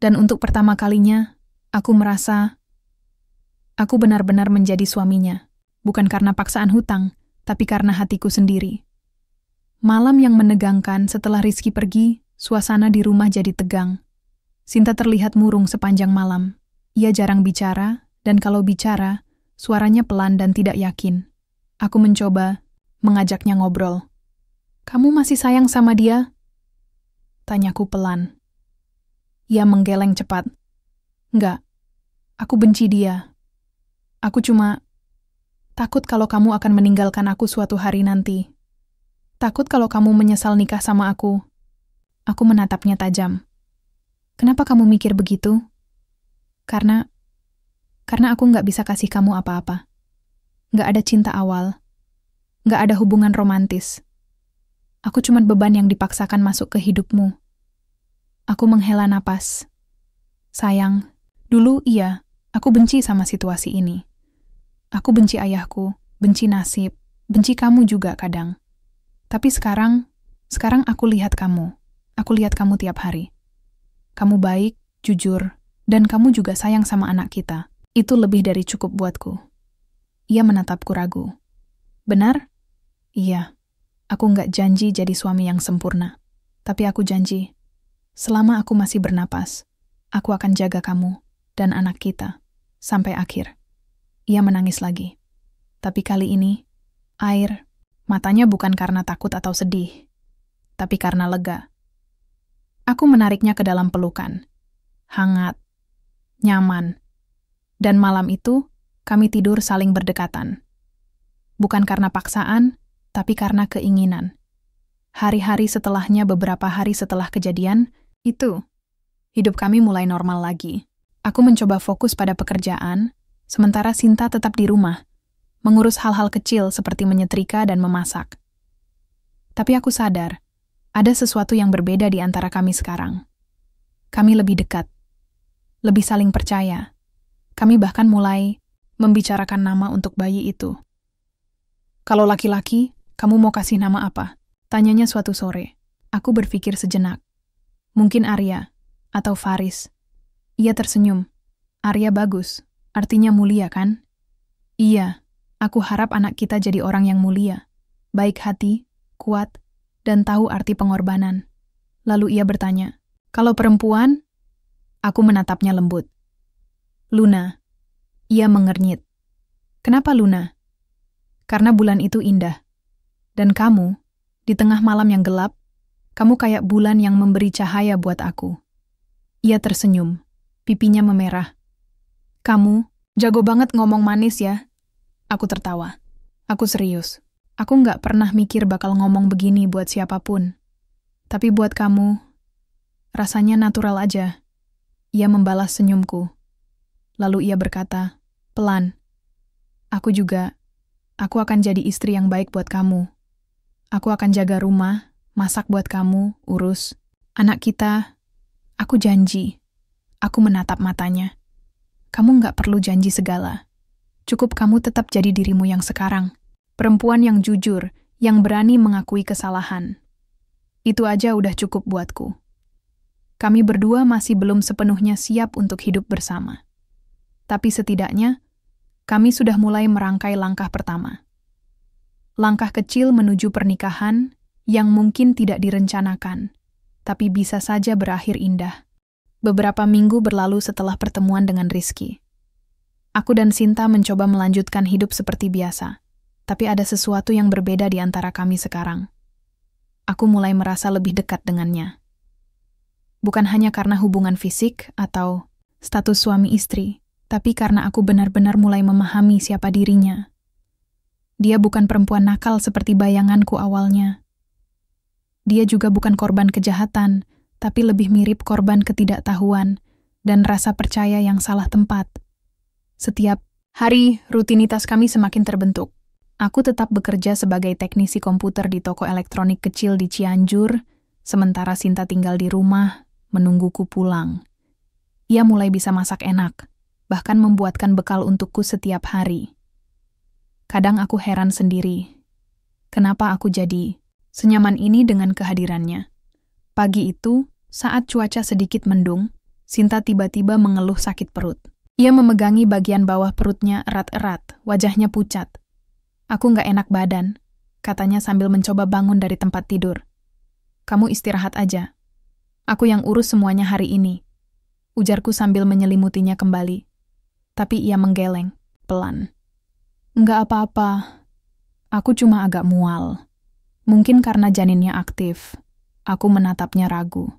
Dan untuk pertama kalinya, aku merasa aku benar-benar menjadi suaminya. Bukan karena paksaan hutang, tapi karena hatiku sendiri. Malam yang menegangkan setelah Rizky pergi, suasana di rumah jadi tegang. Sinta terlihat murung sepanjang malam. Ia jarang bicara, dan kalau bicara, suaranya pelan dan tidak yakin. Aku mencoba mengajaknya ngobrol. "Kamu masih sayang sama dia?" Tanyaku pelan. Ia menggeleng cepat. "Enggak, aku benci dia. Aku cuma takut kalau kamu akan meninggalkan aku suatu hari nanti. Takut kalau kamu menyesal nikah sama aku." Aku menatapnya tajam. "Kenapa kamu mikir begitu?" Karena aku nggak bisa kasih kamu apa-apa. Nggak ada cinta awal. Nggak ada hubungan romantis. Aku cuma beban yang dipaksakan masuk ke hidupmu. Aku menghela napas. Sayang, dulu iya, aku benci sama situasi ini. Aku benci ayahku, benci nasib, benci kamu juga kadang. Tapi sekarang aku lihat kamu. Aku lihat kamu tiap hari. Kamu baik, jujur, dan kamu juga sayang sama anak kita. Itu lebih dari cukup buatku. Ia menatapku ragu. Benar? Iya. Aku nggak janji jadi suami yang sempurna. Tapi aku janji, selama aku masih bernapas, aku akan jaga kamu dan anak kita sampai akhir. Ia menangis lagi. Tapi kali ini, air matanya bukan karena takut atau sedih, tapi karena lega. Aku menariknya ke dalam pelukan. Hangat, nyaman. Dan malam itu, kami tidur saling berdekatan. Bukan karena paksaan, tapi karena keinginan. Hari-hari setelahnya, beberapa hari setelah kejadian, itu, hidup kami mulai normal lagi. Aku mencoba fokus pada pekerjaan, sementara Sinta tetap di rumah, mengurus hal-hal kecil seperti menyetrika dan memasak. Tapi aku sadar, ada sesuatu yang berbeda di antara kami sekarang. Kami lebih dekat, lebih saling percaya. Kami bahkan mulai membicarakan nama untuk bayi itu. "Kalau laki-laki, kamu mau kasih nama apa?" Tanyanya suatu sore. Aku berpikir sejenak. Mungkin Arya, atau Faris. Ia tersenyum. "Arya bagus, artinya mulia kan?" "Iya, aku harap anak kita jadi orang yang mulia. Baik hati, kuat, dan tahu arti pengorbanan." Lalu ia bertanya, "Kalau perempuan?" Aku menatapnya lembut. "Luna." Ia mengernyit. "Kenapa Luna?" "Karena bulan itu indah. Dan kamu, di tengah malam yang gelap, kamu kayak bulan yang memberi cahaya buat aku." Ia tersenyum, pipinya memerah. "Kamu jago banget ngomong manis ya." Aku tertawa. Aku serius. Aku nggak pernah mikir bakal ngomong begini buat siapapun. Tapi buat kamu, rasanya natural aja. Ia membalas senyumku. Lalu ia berkata, pelan, aku akan jadi istri yang baik buat kamu. Aku akan jaga rumah, masak buat kamu, urus anak kita. Aku janji." Aku menatap matanya. "Kamu nggak perlu janji segala. Cukup kamu tetap jadi dirimu yang sekarang. Perempuan yang jujur, yang berani mengakui kesalahan. Itu aja udah cukup buatku. Kami berdua masih belum sepenuhnya siap untuk hidup bersama. Tapi setidaknya, kami sudah mulai merangkai langkah pertama. Langkah kecil menuju pernikahan yang mungkin tidak direncanakan, tapi bisa saja berakhir indah." Beberapa minggu berlalu setelah pertemuan dengan Rizky. Aku dan Sinta mencoba melanjutkan hidup seperti biasa. Tapi ada sesuatu yang berbeda di antara kami sekarang. Aku mulai merasa lebih dekat dengannya. Bukan hanya karena hubungan fisik atau status suami istri, tapi karena aku benar-benar mulai memahami siapa dirinya. Dia bukan perempuan nakal seperti bayanganku awalnya. Dia juga bukan korban kejahatan, tapi lebih mirip korban ketidaktahuan dan rasa percaya yang salah tempat. Setiap hari, rutinitas kami semakin terbentuk. Aku tetap bekerja sebagai teknisi komputer di toko elektronik kecil di Cianjur, sementara Sinta tinggal di rumah, menungguku pulang. Ia mulai bisa masak enak, bahkan membuatkan bekal untukku setiap hari. Kadang aku heran sendiri. Kenapa aku jadi senyaman ini dengan kehadirannya? Pagi itu, saat cuaca sedikit mendung, Sinta tiba-tiba mengeluh sakit perut. Ia memegangi bagian bawah perutnya erat-erat, wajahnya pucat. Aku nggak enak badan, katanya sambil mencoba bangun dari tempat tidur. Kamu istirahat aja. Aku yang urus semuanya hari ini. Ujarku sambil menyelimutinya kembali. Tapi ia menggeleng, pelan. Nggak apa-apa. Aku cuma agak mual. Mungkin karena janinnya aktif. Aku menatapnya ragu.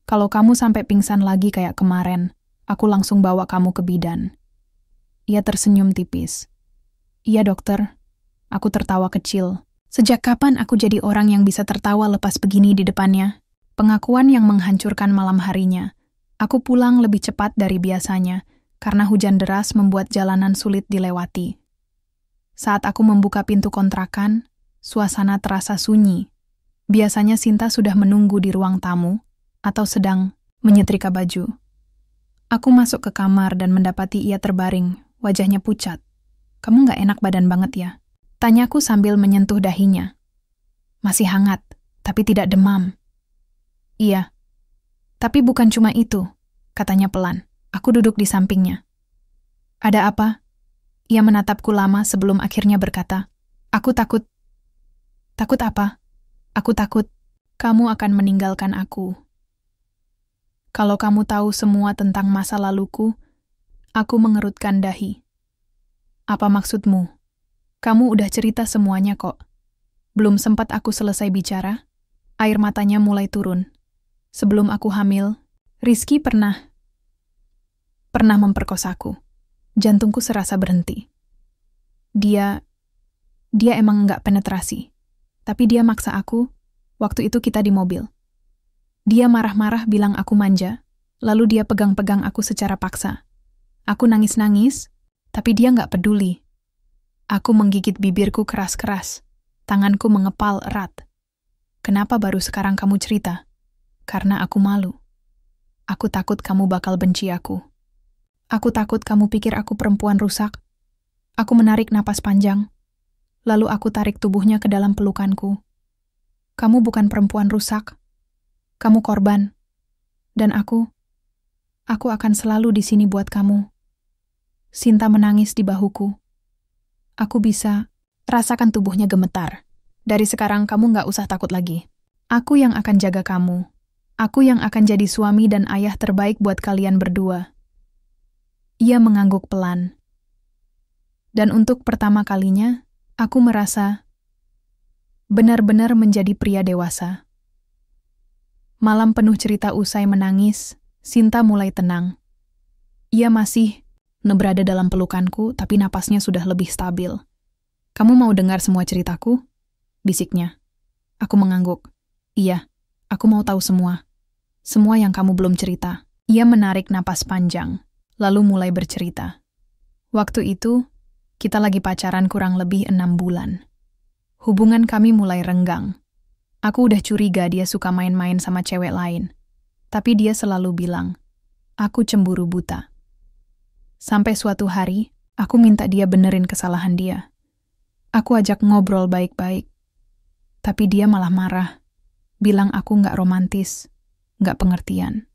Kalau kamu sampai pingsan lagi kayak kemarin, aku langsung bawa kamu ke bidan. Ia tersenyum tipis. Iya dokter. Aku tertawa kecil. Sejak kapan aku jadi orang yang bisa tertawa lepas begini di depannya? Pengakuan yang menghancurkan malam harinya. Aku pulang lebih cepat dari biasanya, karena hujan deras membuat jalanan sulit dilewati. Saat aku membuka pintu kontrakan, suasana terasa sunyi. Biasanya Sinta sudah menunggu di ruang tamu, atau sedang menyetrika baju. Aku masuk ke kamar dan mendapati ia terbaring, wajahnya pucat. Kamu nggak enak badan banget ya? Tanyaku sambil menyentuh dahinya. Masih hangat, tapi tidak demam. Iya. Tapi bukan cuma itu, katanya pelan. Aku duduk di sampingnya. Ada apa? Ia menatapku lama sebelum akhirnya berkata, aku takut. Takut apa? Aku takut kamu akan meninggalkan aku. Kalau kamu tahu semua tentang masa laluku, aku mengerutkan dahi. Apa maksudmu? Kamu udah cerita semuanya kok. Belum sempat aku selesai bicara, air matanya mulai turun. Sebelum aku hamil, Rizky pernah memperkosaku. Jantungku serasa berhenti. Dia emang nggak penetrasi. Tapi dia maksa aku, waktu itu kita di mobil. Dia marah-marah bilang aku manja, lalu dia pegang-pegang aku secara paksa. Aku nangis-nangis, tapi dia nggak peduli. Aku menggigit bibirku keras-keras, tanganku mengepal erat. Kenapa baru sekarang kamu cerita? Karena aku malu. Aku takut kamu bakal benci aku. Aku takut kamu pikir aku perempuan rusak. Aku menarik napas panjang, lalu aku tarik tubuhnya ke dalam pelukanku. Kamu bukan perempuan rusak. Kamu korban. Dan aku akan selalu di sini buat kamu. Sinta menangis di bahuku. Aku bisa rasakan tubuhnya gemetar. Dari sekarang kamu nggak usah takut lagi. Aku yang akan jaga kamu. Aku yang akan jadi suami dan ayah terbaik buat kalian berdua. Ia mengangguk pelan. Dan untuk pertama kalinya, aku merasa benar-benar menjadi pria dewasa. Malam penuh cerita usai menangis, Sinta mulai tenang. Ia masih berada dalam pelukanku, tapi napasnya sudah lebih stabil. Kamu mau dengar semua ceritaku? Bisiknya. Aku mengangguk. Iya, aku mau tahu semua. Semua yang kamu belum cerita. Ia menarik napas panjang, lalu mulai bercerita. Waktu itu, kita lagi pacaran kurang lebih 6 bulan. Hubungan kami mulai renggang. Aku udah curiga dia suka main-main sama cewek lain. Tapi dia selalu bilang, aku cemburu buta. Sampai suatu hari, aku minta dia benerin kesalahan dia. Aku ajak ngobrol baik-baik. Tapi dia malah marah. Bilang aku nggak romantis, nggak pengertian.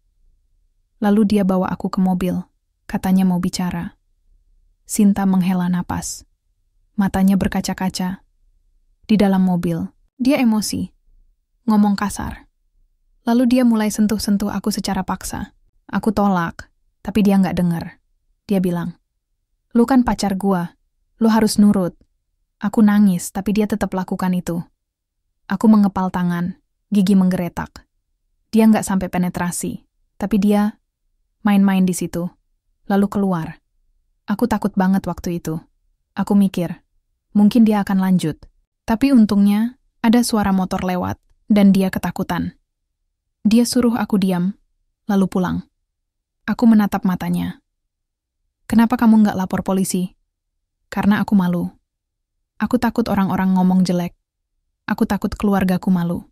Lalu dia bawa aku ke mobil. Katanya mau bicara. Sinta menghela napas. Matanya berkaca-kaca. Di dalam mobil, dia emosi. Ngomong kasar. Lalu dia mulai sentuh-sentuh aku secara paksa. Aku tolak, tapi dia nggak dengar. Dia bilang, lu kan pacar gua, lu harus nurut. Aku nangis, tapi dia tetap lakukan itu. Aku mengepal tangan, gigi menggeretak. Dia nggak sampai penetrasi, tapi dia main-main di situ, lalu keluar. Aku takut banget waktu itu. Aku mikir, mungkin dia akan lanjut. Tapi untungnya, ada suara motor lewat, dan dia ketakutan. Dia suruh aku diam, lalu pulang. Aku menatap matanya. Kenapa kamu nggak lapor polisi? Karena aku malu. Aku takut orang-orang ngomong jelek. Aku takut keluargaku malu.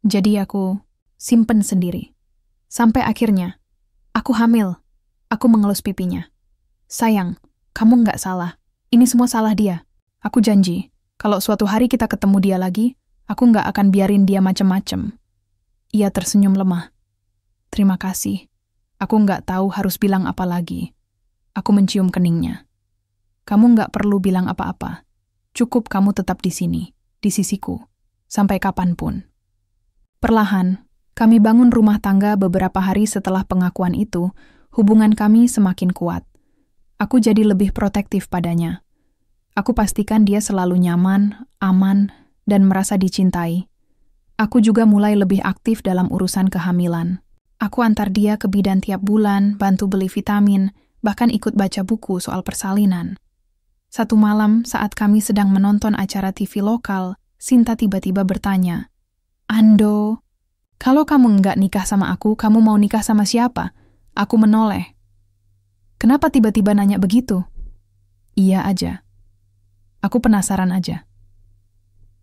Jadi aku simpen sendiri. Sampai akhirnya, aku hamil. Aku mengelus pipinya. Sayang, kamu nggak salah. Ini semua salah dia. Aku janji, kalau suatu hari kita ketemu dia lagi, aku nggak akan biarin dia macem-macem. Ia tersenyum lemah. Terima kasih. Aku nggak tahu harus bilang apa lagi. Aku mencium keningnya. Kamu nggak perlu bilang apa-apa. Cukup kamu tetap di sini, di sisiku, sampai kapanpun. Perlahan, kami bangun rumah tangga beberapa hari setelah pengakuan itu, hubungan kami semakin kuat. Aku jadi lebih protektif padanya. Aku pastikan dia selalu nyaman, aman, dan merasa dicintai. Aku juga mulai lebih aktif dalam urusan kehamilan. Aku antar dia ke bidan tiap bulan, bantu beli vitamin, bahkan ikut baca buku soal persalinan. Satu malam saat kami sedang menonton acara TV lokal, Sinta tiba-tiba bertanya, "Ando, kalau kamu nggak nikah sama aku, kamu mau nikah sama siapa?" Aku menoleh. Kenapa tiba-tiba nanya begitu? Iya aja. Aku penasaran aja.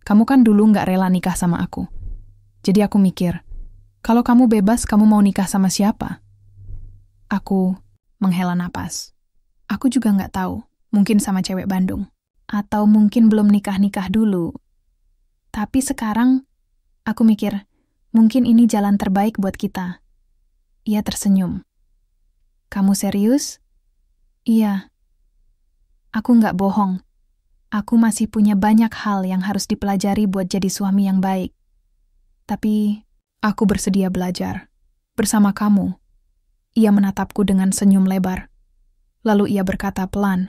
Kamu kan dulu nggak rela nikah sama aku. Jadi aku mikir, kalau kamu bebas, kamu mau nikah sama siapa? Aku menghela napas. Aku juga nggak tahu, mungkin sama cewek Bandung. Atau mungkin belum nikah-nikah dulu. Tapi sekarang, aku mikir, mungkin ini jalan terbaik buat kita. Ia tersenyum. Kamu serius? Iya. Aku nggak bohong. Aku masih punya banyak hal yang harus dipelajari buat jadi suami yang baik. Tapi, aku bersedia belajar. Bersama kamu. Ia menatapku dengan senyum lebar. Lalu ia berkata pelan,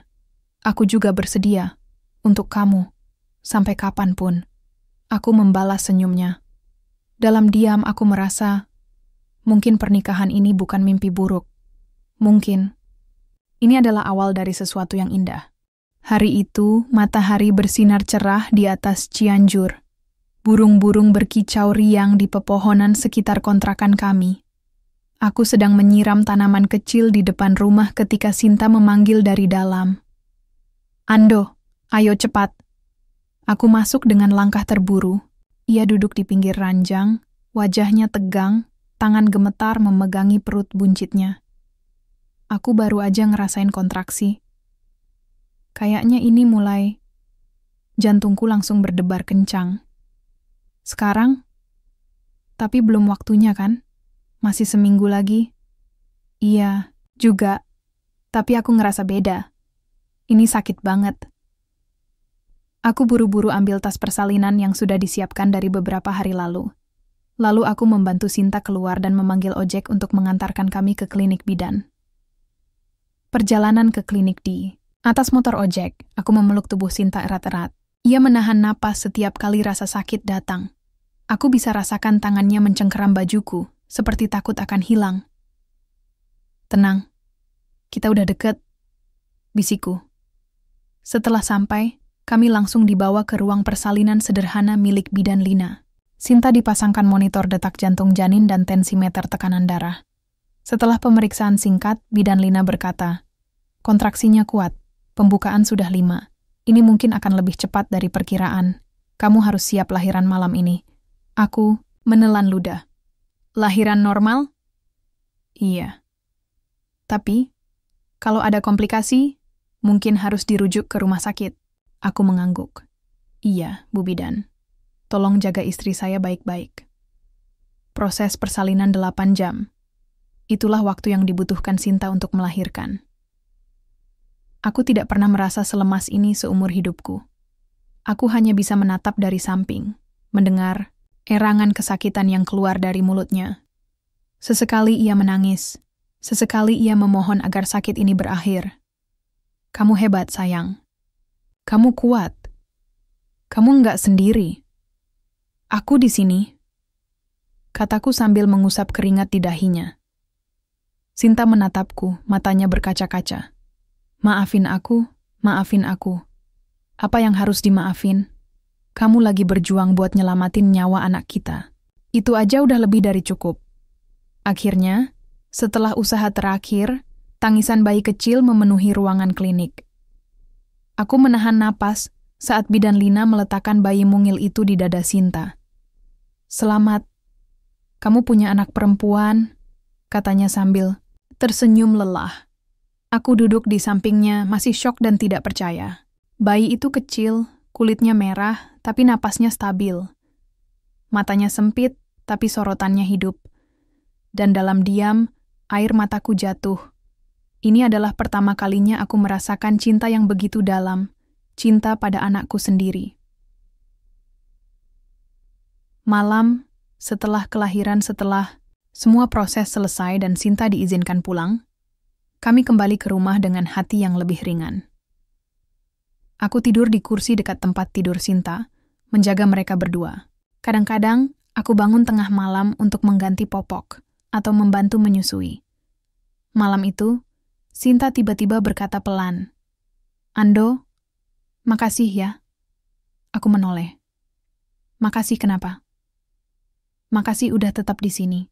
aku juga bersedia. Untuk kamu. Sampai kapanpun. Aku membalas senyumnya. Dalam diam aku merasa, mungkin pernikahan ini bukan mimpi buruk. Mungkin. Ini adalah awal dari sesuatu yang indah. Hari itu, matahari bersinar cerah di atas Cianjur. Burung-burung berkicau riang di pepohonan sekitar kontrakan kami. Aku sedang menyiram tanaman kecil di depan rumah ketika Sinta memanggil dari dalam. Ando, ayo cepat. Aku masuk dengan langkah terburu. Ia duduk di pinggir ranjang, wajahnya tegang, tangan gemetar memegangi perut buncitnya. Aku baru aja ngerasain kontraksi. Kayaknya ini mulai. Jantungku langsung berdebar kencang. Sekarang? Tapi belum waktunya kan? Masih seminggu lagi? Iya, juga. Tapi aku ngerasa beda. Ini sakit banget. Aku buru-buru ambil tas persalinan yang sudah disiapkan dari beberapa hari lalu. Lalu aku membantu Sinta keluar dan memanggil ojek untuk mengantarkan kami ke klinik bidan. Perjalanan ke klinik di atas motor ojek, aku memeluk tubuh Sinta erat-erat. Ia menahan napas setiap kali rasa sakit datang. Aku bisa rasakan tangannya mencengkeram bajuku, seperti takut akan hilang. Tenang, kita udah deket, bisikku. Setelah sampai, kami langsung dibawa ke ruang persalinan sederhana milik bidan Lina. Sinta dipasangkan monitor detak jantung janin dan tensimeter tekanan darah. Setelah pemeriksaan singkat, bidan Lina berkata, kontraksinya kuat, pembukaan sudah 5. Ini mungkin akan lebih cepat dari perkiraan. Kamu harus siap lahiran malam ini. Aku menelan ludah. Lahiran normal? Iya. Tapi, kalau ada komplikasi, mungkin harus dirujuk ke rumah sakit. Aku mengangguk. Iya, Bu Bidan. Tolong jaga istri saya baik-baik. Proses persalinan 8 jam. Itulah waktu yang dibutuhkan Sinta untuk melahirkan. Aku tidak pernah merasa selemas ini seumur hidupku. Aku hanya bisa menatap dari samping, mendengar erangan kesakitan yang keluar dari mulutnya. Sesekali ia menangis, sesekali ia memohon agar sakit ini berakhir. Kamu hebat, sayang. Kamu kuat. Kamu nggak sendiri. Aku di sini. Kataku sambil mengusap keringat di dahinya. Sinta menatapku, matanya berkaca-kaca. Maafin aku, maafin aku. Apa yang harus dimaafin? Kamu lagi berjuang buat nyelamatin nyawa anak kita. Itu aja udah lebih dari cukup. Akhirnya, setelah usaha terakhir, tangisan bayi kecil memenuhi ruangan klinik. Aku menahan napas saat bidan Lina meletakkan bayi mungil itu di dada Sinta. Selamat. Kamu punya anak perempuan, katanya sambil tersenyum lelah. Aku duduk di sampingnya masih syok dan tidak percaya. Bayi itu kecil, kulitnya merah, tapi napasnya stabil. Matanya sempit, tapi sorotannya hidup. Dan dalam diam, air mataku jatuh. Ini adalah pertama kalinya aku merasakan cinta yang begitu dalam, cinta pada anakku sendiri. Malam, setelah kelahiran, setelah semua proses selesai dan Sinta diizinkan pulang, kami kembali ke rumah dengan hati yang lebih ringan. Aku tidur di kursi dekat tempat tidur Sinta, menjaga mereka berdua. Kadang-kadang, aku bangun tengah malam untuk mengganti popok atau membantu menyusui. Malam itu, Sinta tiba-tiba berkata pelan, "Ando, makasih ya." Aku menoleh. "Makasih kenapa?" "Makasih udah tetap di sini.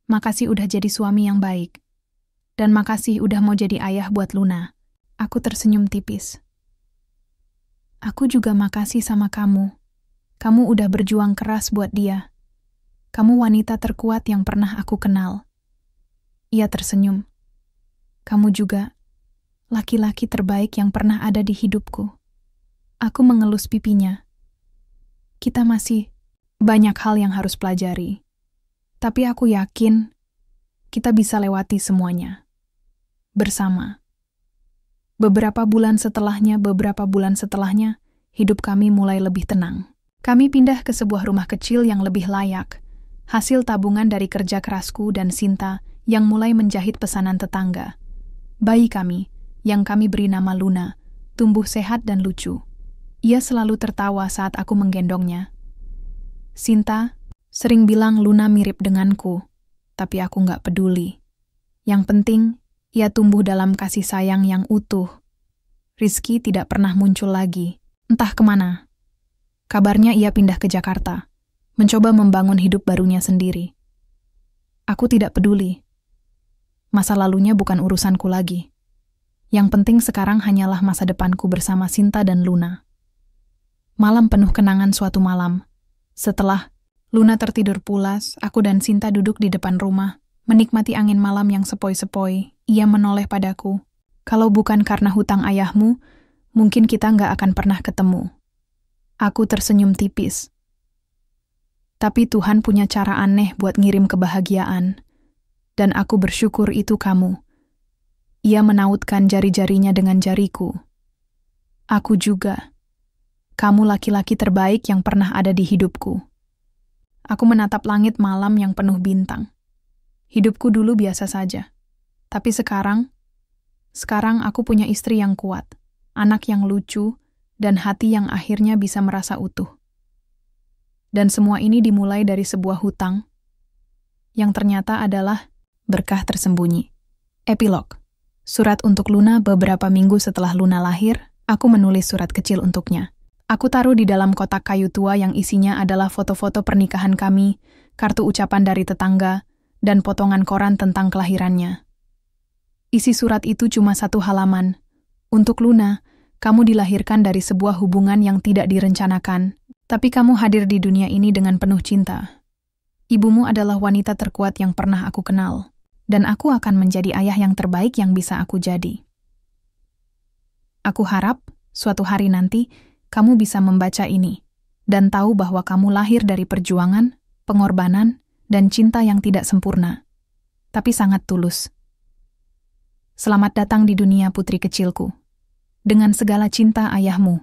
Makasih udah jadi suami yang baik. Dan makasih udah mau jadi ayah buat Luna." Aku tersenyum tipis. "Aku juga makasih sama kamu. Kamu udah berjuang keras buat dia. Kamu wanita terkuat yang pernah aku kenal." Ia tersenyum. "Kamu juga laki-laki terbaik yang pernah ada di hidupku." Aku mengelus pipinya. "Kita masih banyak hal yang harus pelajari. Tapi aku yakin kita bisa lewati semuanya. Bersama." Beberapa bulan setelahnya, hidup kami mulai lebih tenang. Kami pindah ke sebuah rumah kecil yang lebih layak, hasil tabungan dari kerja kerasku dan Sinta yang mulai menjahit pesanan tetangga. Bayi kami, yang kami beri nama Luna, tumbuh sehat dan lucu. Ia selalu tertawa saat aku menggendongnya. Sinta sering bilang Luna mirip denganku, tapi aku nggak peduli. Yang penting, ia tumbuh dalam kasih sayang yang utuh. Rizky tidak pernah muncul lagi, entah kemana. Kabarnya ia pindah ke Jakarta, mencoba membangun hidup barunya sendiri. Aku tidak peduli. Masa lalunya bukan urusanku lagi. Yang penting sekarang hanyalah masa depanku bersama Sinta dan Luna. Malam penuh kenangan suatu malam. Setelah Luna tertidur pulas, aku dan Sinta duduk di depan rumah, menikmati angin malam yang sepoi-sepoi. Ia menoleh padaku. "Kalau bukan karena hutang ayahmu, mungkin kita nggak akan pernah ketemu." Aku tersenyum tipis. Tapi Tuhan punya cara aneh buat ngirim kebahagiaan. Dan aku bersyukur itu kamu. Ia menautkan jari-jarinya dengan jariku. Aku juga. Kamu laki-laki terbaik yang pernah ada di hidupku. Aku menatap langit malam yang penuh bintang. Hidupku dulu biasa saja. Tapi sekarang aku punya istri yang kuat, anak yang lucu, dan hati yang akhirnya bisa merasa utuh. Dan semua ini dimulai dari sebuah hutang, yang ternyata adalah berkah tersembunyi. Epilog. Surat untuk Luna. Beberapa minggu setelah Luna lahir, aku menulis surat kecil untuknya. Aku taruh di dalam kotak kayu tua yang isinya adalah foto-foto pernikahan kami, kartu ucapan dari tetangga, dan potongan koran tentang kelahirannya. Isi surat itu cuma 1 halaman. "Untuk Luna, kamu dilahirkan dari sebuah hubungan yang tidak direncanakan, tapi kamu hadir di dunia ini dengan penuh cinta. Ibumu adalah wanita terkuat yang pernah aku kenal. Dan aku akan menjadi ayah yang terbaik yang bisa aku jadi. Aku harap suatu hari nanti kamu bisa membaca ini dan tahu bahwa kamu lahir dari perjuangan, pengorbanan, dan cinta yang tidak sempurna, tapi sangat tulus. Selamat datang di dunia putri kecilku. Dengan segala cinta ayahmu."